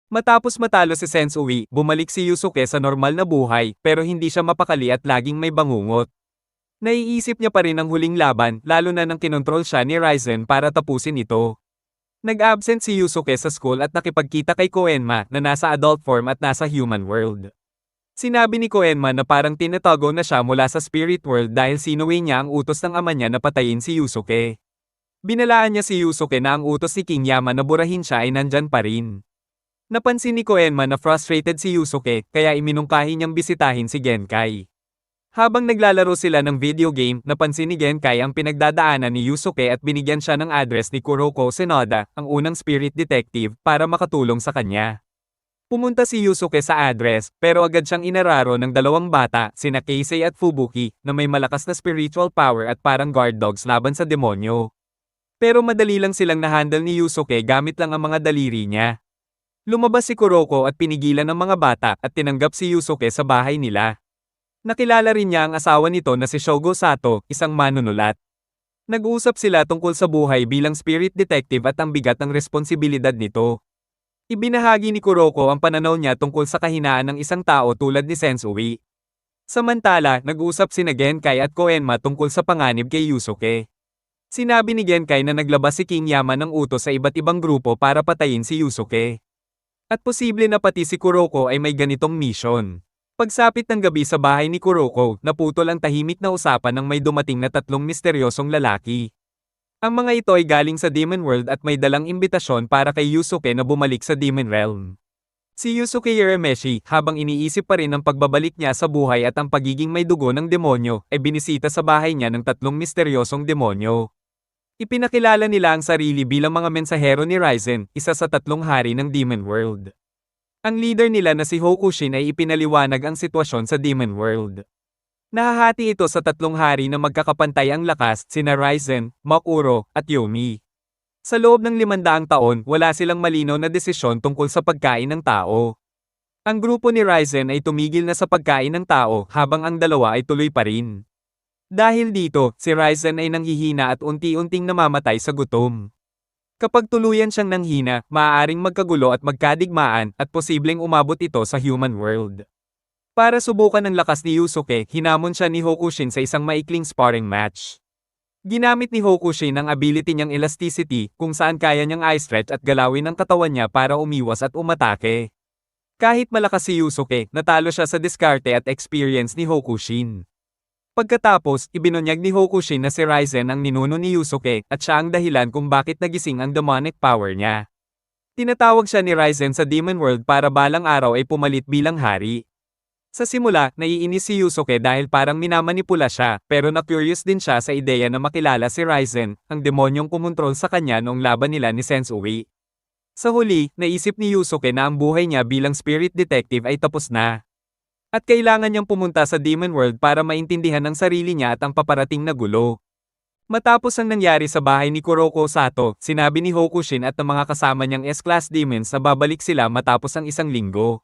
Matapos matalo si Sensui, bumalik si Yusuke sa normal na buhay, pero hindi siya mapakali at laging may bangungot. Naiisip niya pa rin ang huling laban, lalo na nang kinontrol siya ni Raizen para tapusin ito. Nag-absent si Yusuke sa school at nakipagkita kay Koenma na nasa adult form at nasa human world. Sinabi ni Koenma na parang tinatago na siya mula sa spirit world dahil sinuwi niya ang utos ng ama niya na patayin si Yusuke. Binalaan niya si Yusuke na ang utos ni King Yama na burahin siya ay nandyan pa rin. Napansin ni Koenma na frustrated si Yusuke kaya iminungkahi niyang bisitahin si Genkai. Habang naglalaro sila ng video game, napansin ni Genkai ang pinagdadaanan ni Yusuke at binigyan siya ng address ni Kuroko Sonoda, ang unang spirit detective, para makatulong sa kanya. Pumunta si Yusuke sa address, pero agad siyang inararo ng dalawang bata, sina Keisei at Fubuki, na may malakas na spiritual power at parang guard dogs laban sa demonyo. Pero madali lang silang nahandle ni Yusuke gamit lang ang mga daliri niya. Lumabas si Kuroko at pinigilan ng mga bata at tinanggap si Yusuke sa bahay nila. Nakilala rin niya ang asawa nito na si Shogo Sato, isang manunulat. Nag-uusap sila tungkol sa buhay bilang spirit detective at ang bigat ng responsibilidad nito. Ibinahagi ni Kuroko ang pananaw niya tungkol sa kahinaan ng isang tao tulad ni Sensui. Samantala, nag-usap sina Genkai at Koenma tungkol sa panganib kay Yusuke. Sinabi ni Genkai na naglabas si King Yama ng utos sa iba't ibang grupo para patayin si Yusuke. At posible na pati si Kuroko ay may ganitong mission. Pagsapit ng gabi sa bahay ni Kuroko, naputol ang tahimik na usapan ng may dumating na tatlong misteryosong lalaki. Ang mga ito ay galing sa Demon World at may dalang imbitasyon para kay Yusuke na bumalik sa Demon Realm. Si Yusuke Urameshi, habang iniisip pa rin ang pagbabalik niya sa buhay at ang pagiging may dugo ng demonyo, ay binisita sa bahay niya ng tatlong misteryosong demonyo. Ipinakilala nila ang sarili bilang mga mensahero ni Raizen, isa sa tatlong hari ng Demon World. Ang leader nila na si Hokushin ay ipinaliwanag ang sitwasyon sa Demon World. Nahahati ito sa tatlong hari na magkakapantay ang lakas, sina Raizen, Makuro, at Yomi. Sa loob ng 500 taon, wala silang malinaw na desisyon tungkol sa pagkain ng tao. Ang grupo ni Raizen ay tumigil na sa pagkain ng tao habang ang dalawa ay tuloy pa rin. Dahil dito, si Raizen ay nanghihina at unti-unting namamatay sa gutom. Kapag tuluyan siyang nanghina, maaaring magkagulo at magkadigmaan at posibleng umabot ito sa human world. Para subukan ang lakas ni Yusuke, hinamon siya ni Hokushin sa isang maikling sparring match. Ginamit ni Hokushin ang ability niyang elasticity kung saan kaya niyang i-stretch at galawin ang katawan niya para umiwas at umatake. Kahit malakas si Yusuke, natalo siya sa diskarte at experience ni Hokushin. Pagkatapos, ibinunyag ni Hokushin na si Raizen ang ninuno ni Yusuke at siya ang dahilan kung bakit nagising ang demonic power niya. Tinatawag siya ni Raizen sa Demon World para balang araw ay pumalit bilang hari. Sa simula, naiinis si Yusuke dahil parang minamanipula siya, pero na-curious din siya sa ideya na makilala si Raizen, ang demonyong kumontrol sa kanya noong laban nila ni Sensui. Sa huli, naisip ni Yusuke na ang buhay niya bilang spirit detective ay tapos na. At kailangan niyang pumunta sa Demon World para maintindihan ang sarili niya at ang paparating na gulo. Matapos ang nangyari sa bahay ni Kuroko Sato, sinabi ni Hokushin at ng mga kasama niyang S-Class Demons na babalik sila matapos ang isang linggo.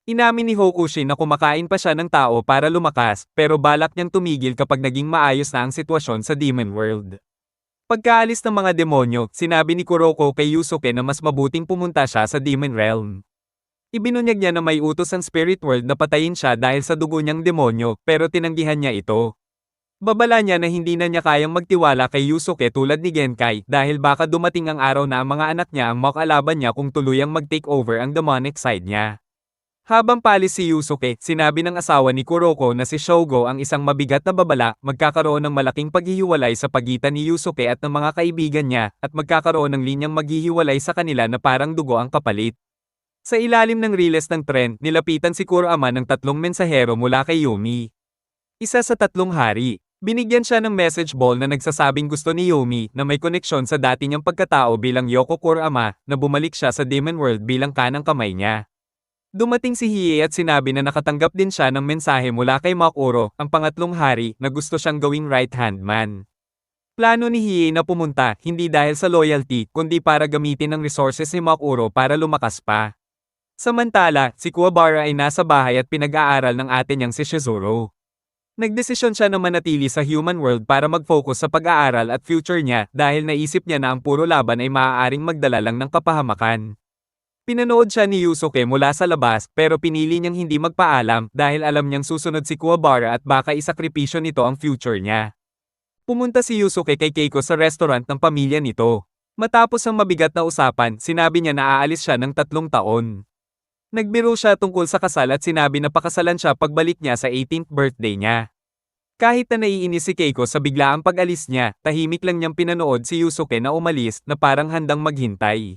Inamin ni Hokushin na kumakain pa siya ng tao para lumakas, pero balak niyang tumigil kapag naging maayos na ang sitwasyon sa Demon World. Pagkaalis ng mga demonyo, sinabi ni Kuroko kay Yusuke na mas mabuting pumunta siya sa Demon Realm. Ibinunyag niya na may utos ang spirit world na patayin siya dahil sa dugo niyang demonyo, pero tinanggihan niya ito. Babala niya na hindi na niya kayang magtiwala kay Yusuke tulad ni Genkai dahil baka dumating ang araw na ang mga anak niya ang makalaban niya kung tuluyang mag-take over ang demonic side niya. Habang palis si Yusuke, sinabi ng asawa ni Kuroko na si Shogo ang isang mabigat na babala, magkakaroon ng malaking paghihiwalay sa pagitan ni Yusuke at ng mga kaibigan niya, at magkakaroon ng linyang maghihiwalay sa kanila na parang dugo ang kapalit. Sa ilalim ng riles ng tren, nilapitan si Kurama ng tatlong mensahero mula kay Yomi. Isa sa tatlong hari. Binigyan siya ng message ball na nagsasabing gusto ni Yomi na may koneksyon sa dati niyang pagkatao bilang Yoko Kurama na bumalik siya sa Demon World bilang kanang kamay niya. Dumating si Hiei at sinabi na nakatanggap din siya ng mensahe mula kay Makuro, ang pangatlong hari, na gusto siyang gawing right-hand man. Plano ni Hiei na pumunta, hindi dahil sa loyalty, kundi para gamitin ang resources ni Makuro para lumakas pa. Samantala, si Kuwabara ay nasa bahay at pinag-aaral ng ate niyang si Shizuru. Nagdesisyon siya na manatili sa human world para mag-focus sa pag-aaral at future niya dahil naisip niya na ang puro laban ay maaaring magdala lang ng kapahamakan. Pinanood siya ni Yusuke mula sa labas pero pinili niyang hindi magpaalam dahil alam niyang susunod si Kuwabara at baka isakripisyo nito ang future niya. Pumunta si Yusuke kay Keiko sa restaurant ng pamilya nito. Matapos ang mabigat na usapan, sinabi niya na aalis siya ng 3 taon. Nagbiro siya tungkol sa kasal at sinabi na pakasalan siya pagbalik niya sa 18th birthday niya. Kahit na naiinis si Keiko sa biglaang pag-alis niya, tahimik lang niyang pinanood si Yusuke na umalis na parang handang maghintay.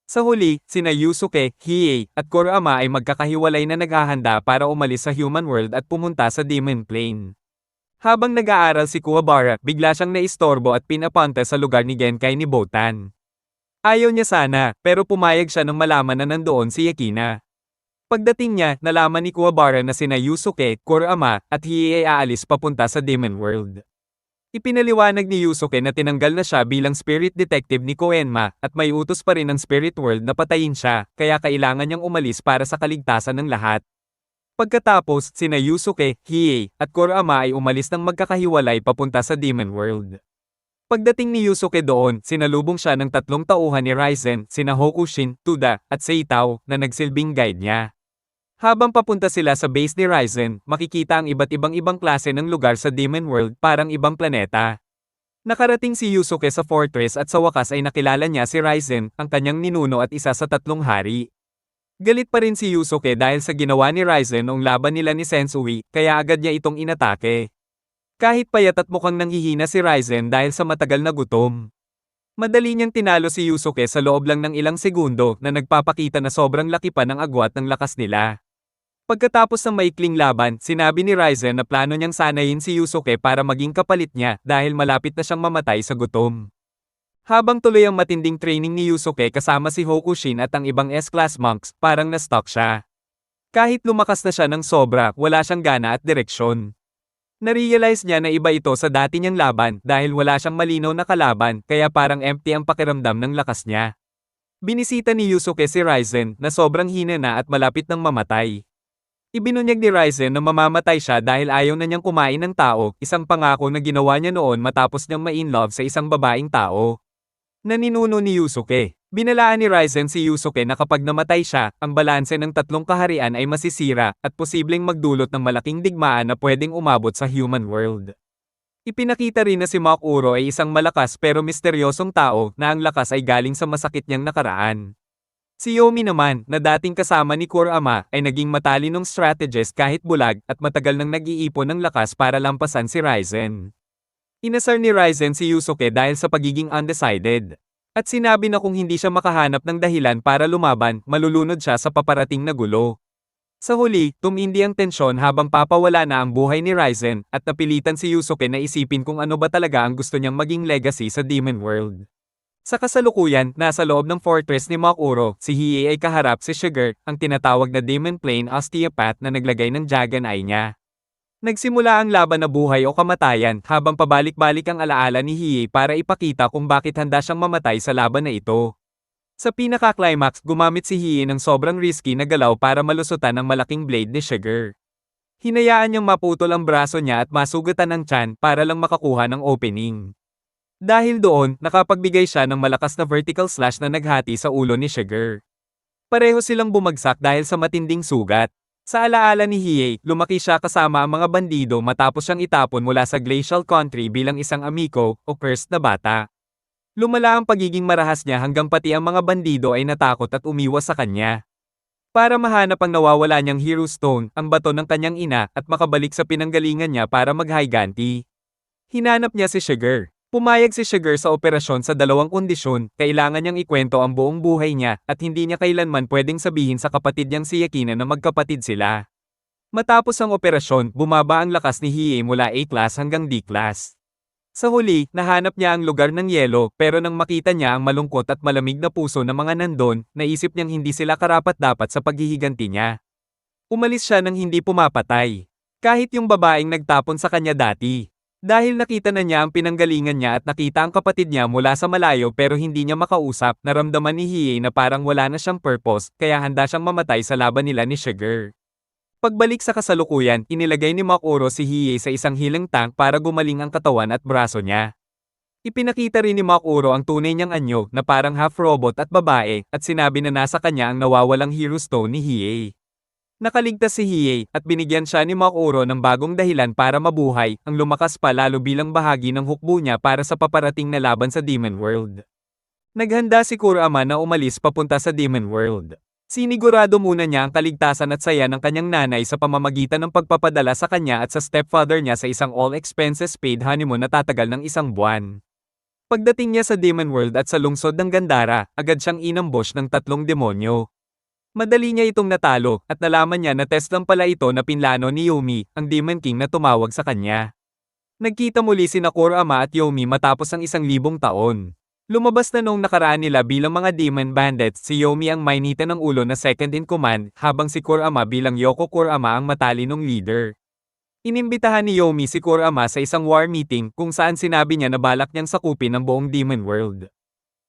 Sa huli, sina Yusuke, Hiei, at Kurama ay magkakahiwalay na naghahanda para umalis sa human world at pumunta sa Demon Plane. Habang nag-aaral si Kuwabara, bigla siyang naistorbo at pinapunta sa lugar ni Genkai ni Botan. Ayaw niya sana, pero pumayag siya nang malaman na nandoon si Yakina. Pagdating niya, nalaman ni Kuwabara na sina Yusuke, Kurama, at Hiei ay aalis papunta sa Demon World. Ipinaliwanag ni Yusuke na tinanggal na siya bilang spirit detective ni Koenma at may utos pa rin ng spirit world na patayin siya, kaya kailangan niyang umalis para sa kaligtasan ng lahat. Pagkatapos, sina Yusuke, Hiei, at Kurama ay umalis ng magkakahiwalay papunta sa Demon World. Pagdating ni Yusuke doon, sinalubong siya ng 3 tauhan ni Raizen, sina Hokushin, Tuda, at Seitao, na nagsilbing guide niya. Habang papunta sila sa base ni Raizen, makikita ang iba't ibang klase ng lugar sa Demon World parang ibang planeta. Nakarating si Yusuke sa fortress at sa wakas ay nakilala niya si Raizen, ang kanyang ninuno at isa sa 3 hari. Galit pa rin si Yusuke dahil sa ginawa ni Raizen noong laban nila ni Sensui, kaya agad niya itong inatake. Kahit payat at mukhang nanghihina si Raizen dahil sa matagal na gutom. Madali niyang tinalo si Yusuke sa loob lang ng ilang segundo na nagpapakita na sobrang laki pa ng agwat ng lakas nila. Pagkatapos ng maikling laban, sinabi ni Raizen na plano niyang sanayin si Yusuke para maging kapalit niya dahil malapit na siyang mamatay sa gutom. Habang tuloy ang matinding training ni Yusuke kasama si Hokushin at ang ibang S-class monks, parang na-stuck siya. Kahit lumakas na siya ng sobra, wala siyang gana at direksyon. Narealize niya na iba ito sa dati niyang laban dahil wala siyang malinaw na kalaban kaya parang empty ang pakiramdam ng lakas niya. Binisita ni Yusuke si Raizen na sobrang hina na at malapit ng mamatay. Ibinunyag ni Raizen na mamamatay siya dahil ayaw na niyang kumain ng tao, isang pangako na ginawa niya noon matapos niyang ma-inlove sa isang babaeng tao. Naninuno ni Yusuke. Binalaan ni Raizen si Yusuke na kapag namatay siya, ang balanse ng 3 kaharian ay masisira at posibleng magdulot ng malaking digmaan na pwedeng umabot sa human world. Ipinakita rin na si Makuro ay isang malakas pero misteryosong tao na ang lakas ay galing sa masakit niyang nakaraan. Si Yomi naman, na dating kasama ni Kurama, ay naging matalinong strategist kahit bulag at matagal nang nag-iipon ng lakas para lampasan si Raizen. Inasar ni Raizen si Yusuke dahil sa pagiging undecided. At sinabi na kung hindi siya makahanap ng dahilan para lumaban, malulunod siya sa paparating na gulo. Sa huli, tumindi ang tensyon habang papawala na ang buhay ni Raizen at napilitan si Yusuke na isipin kung ano ba talaga ang gusto niyang maging legacy sa Demon World. Sa kasalukuyan, nasa loob ng fortress ni Makuro, si Hiei ay kaharap si Sugar, ang tinatawag na Demon Plane Osteopath na naglagay ng Dragon Eye niya. Nagsimula ang laban na buhay o kamatayan habang pabalik-balik ang alaala ni Hiei para ipakita kung bakit handa siyang mamatay sa laban na ito. Sa pinaka-climax, gumamit si Hiei ng sobrang risky na galaw para malusutan ang malaking blade ni Sugar. Hinayaan niyang maputol ang braso niya at masugatan ang tiyan para lang makakuha ng opening. Dahil doon, nakapagbigay siya ng malakas na vertical slash na naghati sa ulo ni Sugar. Pareho silang bumagsak dahil sa matinding sugat. Sa alaala ni Hiei, lumaki siya kasama ang mga bandido matapos siyang itapon mula sa glacial country bilang isang amiko o cursed na bata. Lumala ang pagiging marahas niya hanggang pati ang mga bandido ay natakot at umiwas sa kanya. Para mahanap ang nawawala niyang Hero Stone, ang bato ng kanyang ina, at makabalik sa pinanggalingan niya para mag-higanti. Hinanap niya si Sugar. Pumayag si Sugar sa operasyon sa 2 kondisyon, kailangan niyang ikwento ang buong buhay niya at hindi niya kailanman pwedeng sabihin sa kapatid niyang si Yakina na magkapatid sila. Matapos ang operasyon, bumaba ang lakas ni Hiei mula A-class hanggang D-class. Sa huli, nahanap niya ang lugar ng yelo pero nang makita niya ang malungkot at malamig na puso ng mga nandon, naisip niyang hindi sila karapat-dapat sa paghihiganti niya. Umalis siya nang hindi pumapatay. Kahit yung babaeng nagtapon sa kanya dati. Dahil nakita na niya ang pinanggalingan niya at nakita ang kapatid niya mula sa malayo pero hindi niya makausap, naramdaman ni Hiei na parang wala na siyang purpose, kaya handa siyang mamatay sa laban nila ni Sugar. Pagbalik sa kasalukuyan, inilagay ni Makuro si Hiei sa isang healing tank para gumaling ang katawan at braso niya. Ipinakita rin ni Makuro ang tunay niyang anyo na parang half-robot at babae at sinabi na nasa kanya ang nawawalang Hero Stone ni Hiei. Nakaligtas si Hiei at binigyan siya ni Makuro ng bagong dahilan para mabuhay, ang lumakas pa lalo bilang bahagi ng hukbo niya para sa paparating na laban sa Demon World. Naghanda si Kurama na umalis papunta sa Demon World. Sinigurado muna niya ang kaligtasan at saya ng kanyang nanay sa pamamagitan ng pagpapadala sa kanya at sa stepfather niya sa isang all-expenses-paid honeymoon na tatagal ng 1 buwan. Pagdating niya sa Demon World at sa lungsod ng Gandhara, agad siyang inambush ng 3 demonyo. Madali niya itong natalo, at nalaman niya na test lang pala ito na pinlano ni Yomi, ang Demon King na tumawag sa kanya. Nagkita muli sina Kurama at Yomi matapos ang 1,000 taon. Lumabas na noong nakaraan nila bilang mga Demon Bandits, si Yomi ang mainitan ng ulo na second in command, habang si Kurama bilang Yoko Kurama ang matalinong leader. Inimbitahan ni Yomi si Kurama sa isang war meeting kung saan sinabi niya na balak niyang sakupin ang buong Demon World.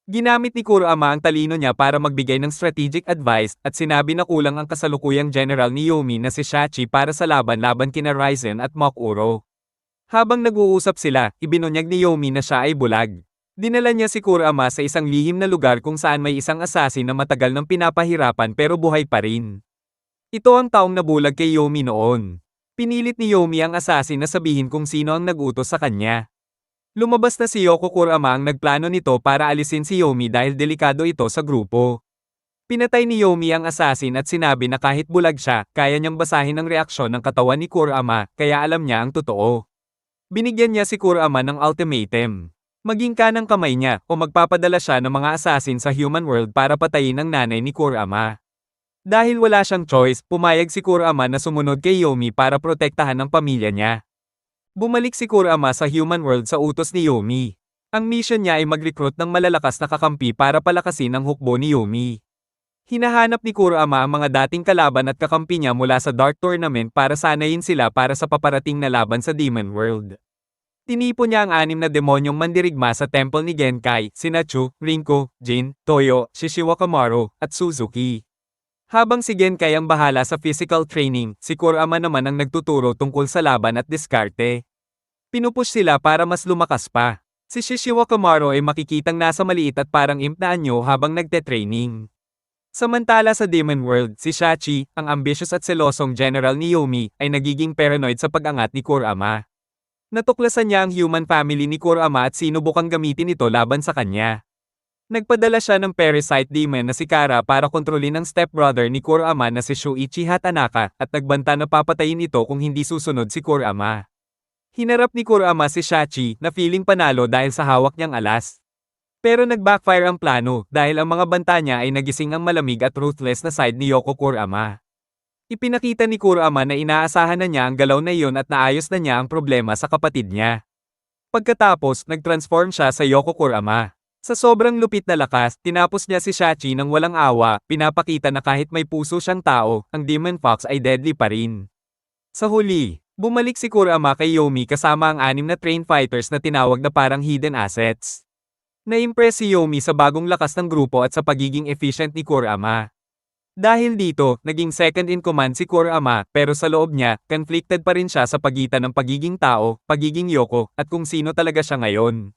Ginamit ni Kurama ang talino niya para magbigay ng strategic advice at sinabi na kulang ang kasalukuyang general ni Yomi na si Shachi para sa laban-laban kina Raizen at Makuro. Habang nag-uusap sila, ibinunyag ni Yomi na siya ay bulag. Dinala niya si Kurama sa isang lihim na lugar kung saan may isang assassin na matagal nang pinapahirapan pero buhay pa rin. Ito ang taong nabulag kay Yomi noon. Pinilit ni Yomi ang assassin na sabihin kung sino ang nag-utos sa kanya. Lumabas na si Yoko Kurama ang nagplano nito para alisin si Yomi dahil delikado ito sa grupo. Pinatay ni Yomi ang assassin at sinabi na kahit bulag siya, kaya niyang basahin ang reaksyon ng katawan ni Kurama, kaya alam niya ang totoo. Binigyan niya si Kurama ng ultimatum. Maging kanang kamay niya o magpapadala siya ng mga assassin sa human world para patayin ang nanay ni Kurama. Dahil wala siyang choice, pumayag si Kurama na sumunod kay Yomi para protektahan ang pamilya niya. Bumalik si Kurama sa human world sa utos ni Yomi. Ang mission niya ay mag-recruit ng malalakas na kakampi para palakasin ang hukbo ni Yomi. Hinahanap ni Kurama ang mga dating kalaban at kakampi niya mula sa Dark Tournament para sanayin sila para sa paparating na laban sa Demon World. Tinipon niya ang 6 na demonyong mandirigma sa temple ni Genkai, sina Chu, Rinko, Jin, Toyo, Shishiwakamaru, at Suzuki. Habang si Genkai ang bahala sa physical training, si Kurama naman ang nagtuturo tungkol sa laban at diskarte. Pinupush sila para mas lumakas pa. Si Shishiwakamaru ay makikitang nasa maliit at parang imp na anyo habang nagte-training. Samantala sa Demon World, si Shachi, ang ambitious at selosong general ni Yomi, ay nagiging paranoid sa pag-angat ni Kurama. Natuklasan niya ang human family ni Kurama at sinubukang gamitin ito laban sa kanya. Nagpadala siya ng parasite demon na si Kara para kontrolin ang stepbrother ni Kurama na si Shuichi Hatanaka at nagbanta na papatayin ito kung hindi susunod si Kurama. Hinarap ni Kurama si Shachi na feeling panalo dahil sa hawak niyang alas. Pero nag-backfire ang plano dahil ang mga banta niya ay nagising ang malamig at ruthless na side ni Yoko Kurama. Ipinakita ni Kurama na inaasahan na niya ang galaw na iyon at naayos na niya ang problema sa kapatid niya. Pagkatapos, nag-transform siya sa Yoko Kurama. Sa sobrang lupit na lakas, tinapos niya si Shachi ng walang awa, pinapakita na kahit may puso siyang tao, ang Demon Fox ay deadly pa rin. Sa huli, bumalik si Kurama kay Yomi kasama ang 6 na trained fighters na tinawag na parang hidden assets. Na-impress si Yomi sa bagong lakas ng grupo at sa pagiging efficient ni Kurama. Dahil dito, naging second in command si Kurama, pero sa loob niya, conflicted pa rin siya sa pagitan ng pagiging tao, pagiging Yoko, at kung sino talaga siya ngayon.